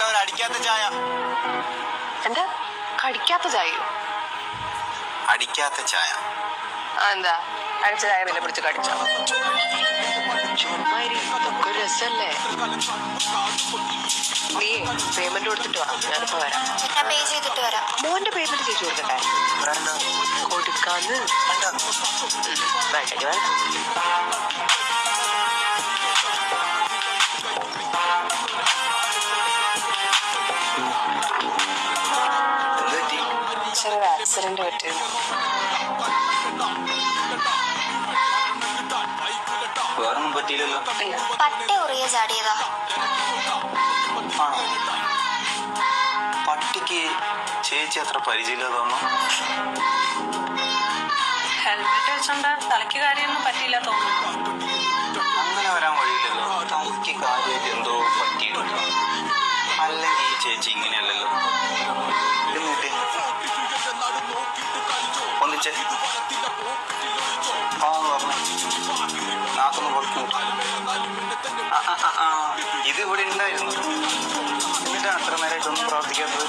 ഒരു അടിക്കാത്ത ചായ. എന്താ കടിക്കാത്ത ചായയോ? അടിക്കാത്ത ചായ. എന്താ അടിച്ച ചായ പിന്നെ പിടിച്ച് കടിച്ചോ? ചുമ്മാ രസല്ലേ. നീ പേയ്മെന്റ് കൊടുത്തിട്ട് വാ, ഞാനിപ്പോ വരാം. പേ ചെയ്തിട്ട് വരാം. മോന്റെ പേയ്മെന്റ് ചേച്ചി കൊടുക്കട്ടെ? കൊടുക്കാന്ന് വേണ്ടടി വേണ്ട. ചെറിയൊരു ആക്സിഡന്റ് പറ്റിയത്. വേറൊന്നും പറ്റിയില്ലല്ലോ. പട്ടി ഉറിയ ചാടിയതാ. ആണോ? പട്ടിക്ക് ചേച്ചി അത്ര പരിചയമില്ല തോന്നുന്നു. ഹെൽമെറ്റ് വെച്ചോണ്ട് തലയ്ക്ക് കാര്യമൊന്നും പറ്റിയില്ല തോന്നുന്നു. അങ്ങനെ വരാൻ വഴിയില്ലല്ലോ. തനിക്ക് കാര്യമായിട്ട് എന്തോ പറ്റിയിട്ടുണ്ട്. അല്ലെങ്കിൽ ഈ ചേച്ചി ഇങ്ങനെയല്ലല്ലോ. എന്നിട്ട് ഒന്നിച്ചേ നാക്കൊന്ന് പൊളിക്കും. ഇത് ഇവിടെ ഉണ്ടായിരുന്നു. എന്നിട്ടാണ് അത്ര നേരമായിട്ടൊന്നും പ്രവർത്തിക്കാത്തത്.